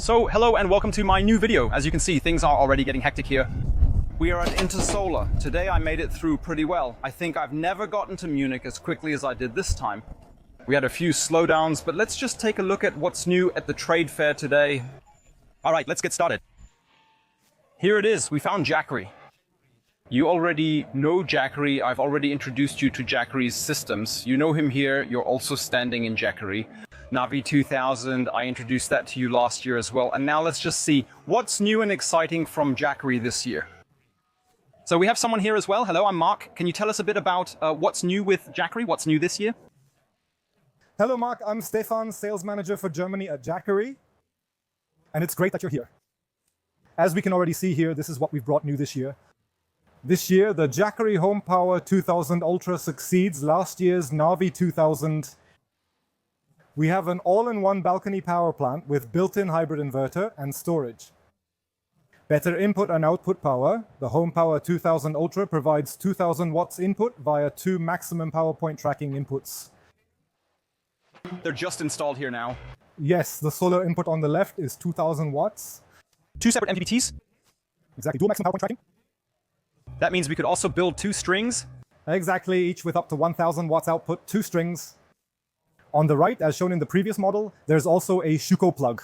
So hello and welcome to my new video. As you can see, things are already getting hectic here. We are at Intersolar. Today I made it through pretty well. I think I've never gotten to Munich as quickly as I did this time. We had a few slowdowns, but let's just take a look at what's new at the trade fair today. All right, let's get started. Here it is, we found Jackery. You already know Jackery. I've already introduced you to Jackery's systems. You know him here, you're also standing in Jackery. Navi 2000, I introduced that to you last year as well. And now let's just see what's new and exciting from Jackery this year. So we have someone here as well. Hello, I'm Mark. Can you tell us a bit about what's new with Jackery? What's new this year? Hello, Mark. I'm Stefan, sales manager for Germany at Jackery. And it's great that you're here. As we can already see here, this is what we've brought new this year. This year, the Jackery HomePower 2000 Ultra succeeds last year's Navi 2000. We have an all-in-one balcony power plant with built-in hybrid inverter and storage. Better input and output power. The HomePower 2000 Ultra provides 2000 watts input via 2 maximum power point tracking inputs. They're just installed here now. Yes, the solar input on the left is 2000 watts. 2 separate MPPTs. Exactly, dual maximum power point tracking. That means we could also build 2 strings. Exactly, each with up to 1000 watts output, 2 strings. On the right, as shown in the previous model, there's also a Schuko plug.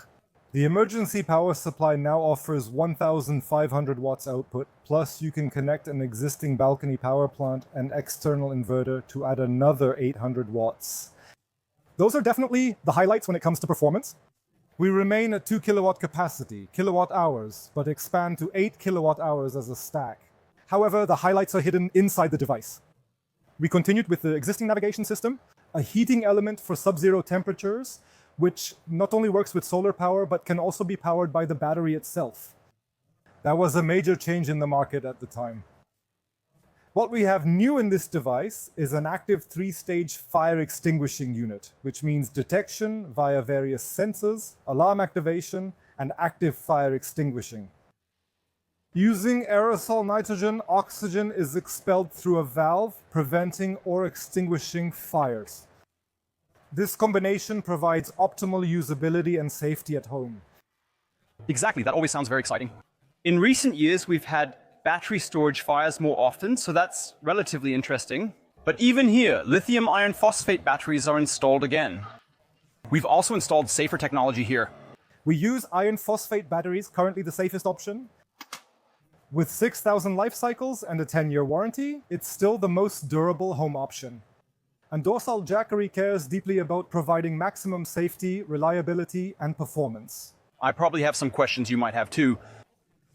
The emergency power supply now offers 1500 watts output, plus you can connect an existing balcony power plant and external inverter to add another 800 watts. Those are definitely the highlights when it comes to performance. We remain at 2 kilowatt capacity, kilowatt hours, but expand to 8 kilowatt hours as a stack. However, the highlights are hidden inside the device. We continued with the existing navigation system, a heating element for sub-zero temperatures, which not only works with solar power, but can also be powered by the battery itself. That was a major change in the market at the time. What we have new in this device is an active 3-stage fire extinguishing unit, which means detection via various sensors, alarm activation, and active fire extinguishing. Using aerosol nitrogen, oxygen is expelled through a valve, preventing or extinguishing fires. This combination provides optimal usability and safety at home. Exactly, that always sounds very exciting. In recent years, we've had battery storage fires more often, so that's relatively interesting. But even here, lithium iron phosphate batteries are installed again. We've also installed safer technology here. We use iron phosphate batteries, currently the safest option. With 6,000 life cycles and a 10-year warranty, it's still the most durable home option. And Dorsal Jackery cares deeply about providing maximum safety, reliability, and performance. I probably have some questions you might have too.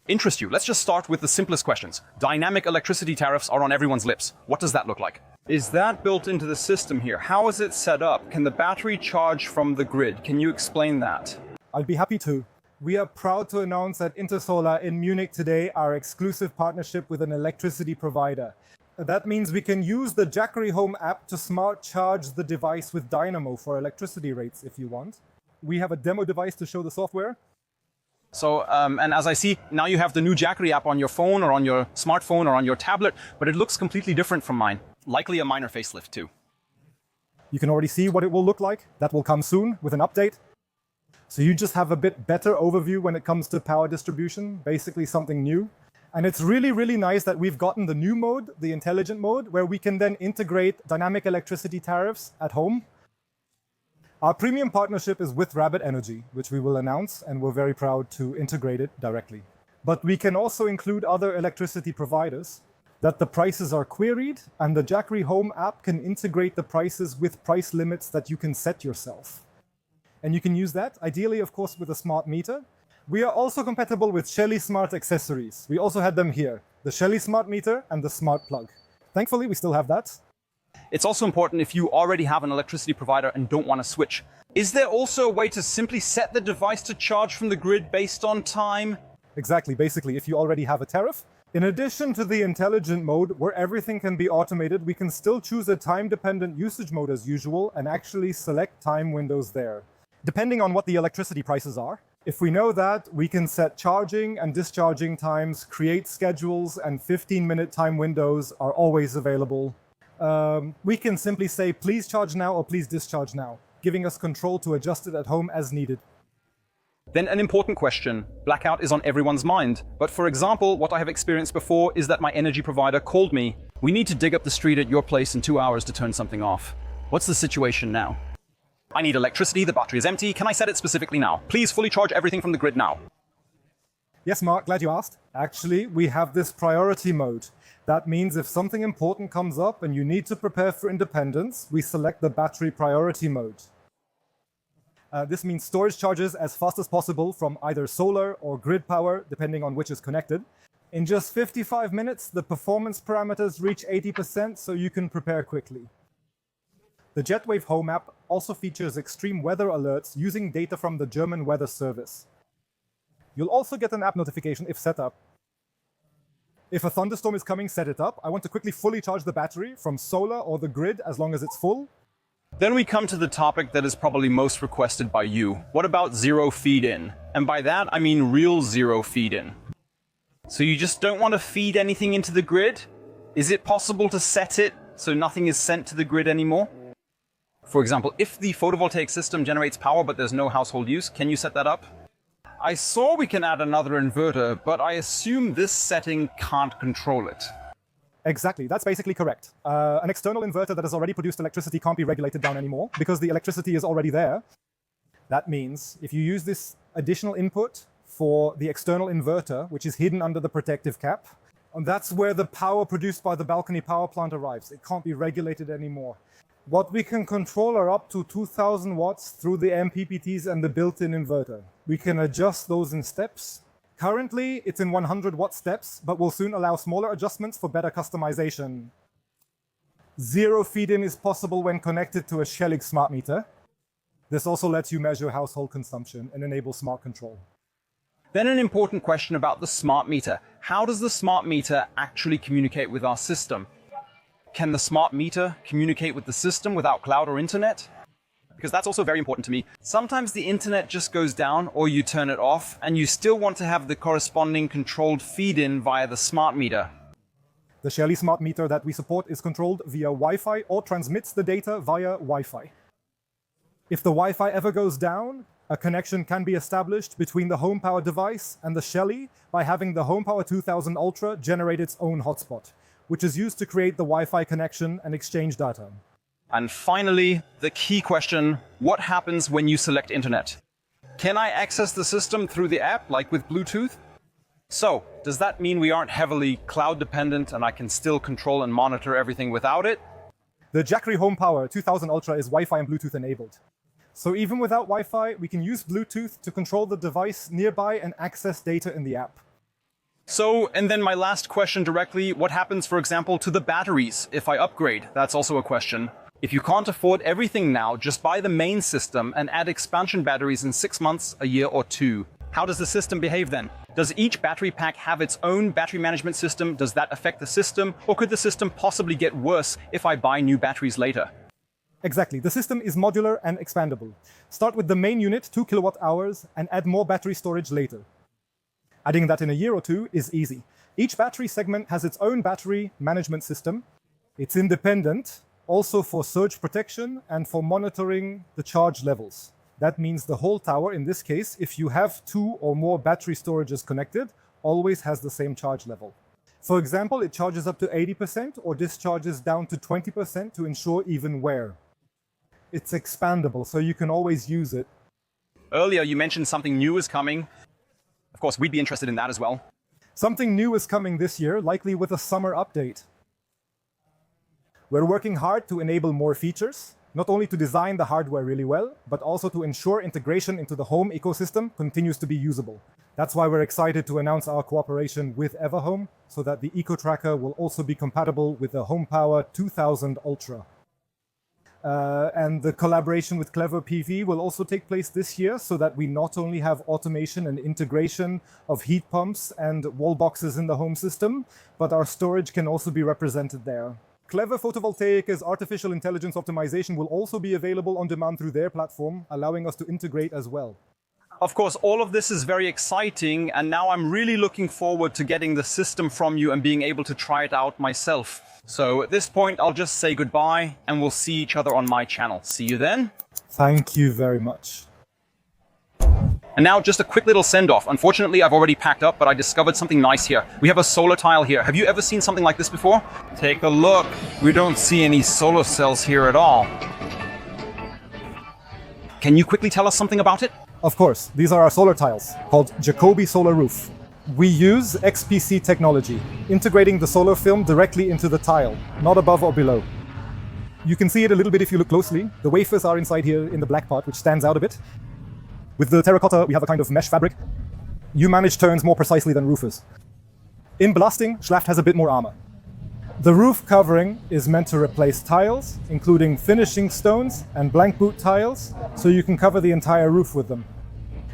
Interest you. Let's just start with the simplest questions. Dynamic electricity tariffs are on everyone's lips. What does that look like? Is that built into the system here? How is it set up? Can the battery charge from the grid? Can you explain that? I'd be happy to. We are proud to announce at Intersolar in Munich today our exclusive partnership with an electricity provider. That means we can use the Jackery Home app to smart charge the device with Dynamo for electricity rates if you want. We have a demo device to show the software. So, and as I see, now you have the new Jackery app on your phone or on your smartphone or on your tablet, but it looks completely different from mine. Likely a minor facelift too. You can already see what it will look like. That will come soon with an update. So you just have a bit better overview when it comes to power distribution, basically something new. And it's really, really nice that we've gotten the new mode, the intelligent mode, where we can then integrate dynamic electricity tariffs at home. Our premium partnership is with Rabbit Energy, which we will announce, and we're very proud to integrate it directly. But we can also include other electricity providers, that the prices are queried, and the Jackery Home app can integrate the prices with price limits that you can set yourself. And you can use that, ideally, of course, with a smart meter. We are also compatible with Shelly smart accessories. We also had them here, the Shelly smart meter and the smart plug. Thankfully, we still have that. It's also important if you already have an electricity provider and don't want to switch. Is there also a way to simply set the device to charge from the grid based on time? Exactly, basically, if you already have a tariff. In addition to the intelligent mode, where everything can be automated, we can still choose a time-dependent usage mode as usual and actually select time windows there. Depending on what the electricity prices are. If we know that, we can set charging and discharging times, create schedules, and 15-minute time windows are always available. We can simply say, please charge now or please discharge now, giving us control to adjust it at home as needed. Then an important question. Blackout is on everyone's mind. But for example, what I have experienced before is that my energy provider called me. We need to dig up the street at your place in 2 hours to turn something off. What's the situation now? I need electricity, the battery is empty. Can I set it specifically now? Please fully charge everything from the grid now. Yes, Mark, glad you asked. Actually, we have this priority mode. That means if something important comes up and you need to prepare for independence, we select the battery priority mode. This means storage charges as fast as possible from either solar or grid power, depending on which is connected. In just 55 minutes, the performance parameters reach 80%, so you can prepare quickly. The JetWave Home app also features extreme weather alerts using data from the German Weather Service. You'll also get an app notification if set up. If a thunderstorm is coming, set it up. I want to quickly fully charge the battery from solar or the grid as long as it's full. Then we come to the topic that is probably most requested by you. What about zero feed-in? And by that, I mean real zero feed-in. So you just don't want to feed anything into the grid? Is it possible to set it so nothing is sent to the grid anymore? For example, if the photovoltaic system generates power but there's no household use, can you set that up? I saw we can add another inverter, but I assume this setting can't control it. Exactly, that's basically correct. An external inverter that has already produced electricity can't be regulated down anymore because the electricity is already there. That means if you use this additional input for the external inverter, which is hidden under the protective cap, and that's where the power produced by the balcony power plant arrives. It can't be regulated anymore. What we can control are up to 2000 watts through the MPPTs and the built-in inverter. We can adjust those in steps. Currently, it's in 100 watt steps, but will soon allow smaller adjustments for better customization. Zero feed-in is possible when connected to a Shelly smart meter. This also lets you measure household consumption and enable smart control. Then an important question about the smart meter. How does the smart meter actually communicate with our system? Can the smart meter communicate with the system without cloud or internet? Because that's also very important to me. Sometimes the internet just goes down or you turn it off and you still want to have the corresponding controlled feed-in via the smart meter. The Shelly smart meter that we support is controlled via Wi-Fi or transmits the data via Wi-Fi. If the Wi-Fi ever goes down, a connection can be established between the HomePower device and the Shelly by having the HomePower 2000 Ultra generate its own hotspot, which is used to create the Wi-Fi connection and exchange data. And finally, the key question, what happens when you select internet? Can I access the system through the app, like with Bluetooth? So, does that mean we aren't heavily cloud dependent and I can still control and monitor everything without it? The Jackery HomePower 2000 Ultra is Wi-Fi and Bluetooth enabled. So even without Wi-Fi, we can use Bluetooth to control the device nearby and access data in the app. So, and then my last question directly, what happens, for example, to the batteries if I upgrade? That's also a question. If you can't afford everything now, just buy the main system and add expansion batteries in 6 months, a year or 2. How does the system behave then? Does each battery pack have its own battery management system? Does that affect the system? Or could the system possibly get worse if I buy new batteries later? Exactly. The system is modular and expandable. Start with the main unit, 2 kilowatt hours, and add more battery storage later. Adding that in a year or 2 is easy. Each battery segment has its own battery management system. It's independent, also for surge protection and for monitoring the charge levels. That means the whole tower, in this case, if you have 2 or more battery storages connected, always has the same charge level. For example, it charges up to 80% or discharges down to 20% to ensure even wear. It's expandable, so you can always use it. Earlier, you mentioned something new is coming. Of course, we'd be interested in that as well. Something new is coming this year, likely with a summer update. We're working hard to enable more features, not only to design the hardware really well, but also to ensure integration into the home ecosystem continues to be usable. That's why we're excited to announce our cooperation with Everhome, so that the Eco-Tracker will also be compatible with the HomePower 2000 Ultra. And the collaboration with Clever PV will also take place this year, so that we not only have automation and integration of heat pumps and wall boxes in the home system, but our storage can also be represented there. Clever Photovoltaica's artificial intelligence optimization will also be available on demand through their platform, allowing us to integrate as well. Of course, all of this is very exciting, and now I'm really looking forward to getting the system from you and being able to try it out myself. So at this point, I'll just say goodbye, and we'll see each other on my channel. See you then. Thank you very much. And now just a quick little send-off. Unfortunately, I've already packed up, but I discovered something nice here. We have a solar tile here. Have you ever seen something like this before? Take a look. We don't see any solar cells here at all. Can you quickly tell us something about it? Of course, these are our solar tiles, called Jackery Solar Roof. We use XPC technology, integrating the solar film directly into the tile, not above or below. You can see it a little bit if you look closely. The wafers are inside here in the black part, which stands out a bit. With the terracotta, we have a kind of mesh fabric. You manage turns more precisely than roofers. In blasting, Schlaft has a bit more armor. The roof covering is meant to replace tiles, including finishing stones and blank boot tiles, so you can cover the entire roof with them.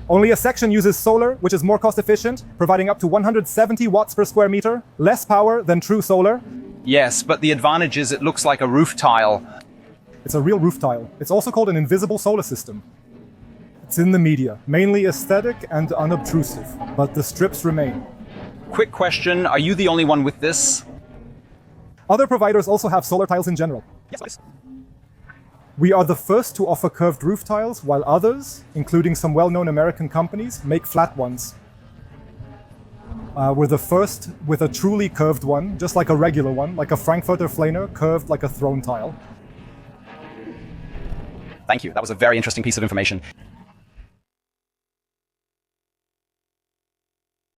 Only a section uses solar, which is more cost efficient, providing up to 170 watts per square meter, less power than true solar. Yes, but the advantage is it looks like a roof tile. It's a real roof tile. It's also called an invisible solar system. It's in the media, mainly aesthetic and unobtrusive, but the strips remain. Quick question, are you the only one with this? Other providers also have solar tiles in general. Yes, please. We are the first to offer curved roof tiles, while others, including some well-known American companies, make flat ones. We're the first with a truly curved one, just like a regular one, like a Frankfurter Flaner, curved like a throne tile. Thank you, that was a very interesting piece of information.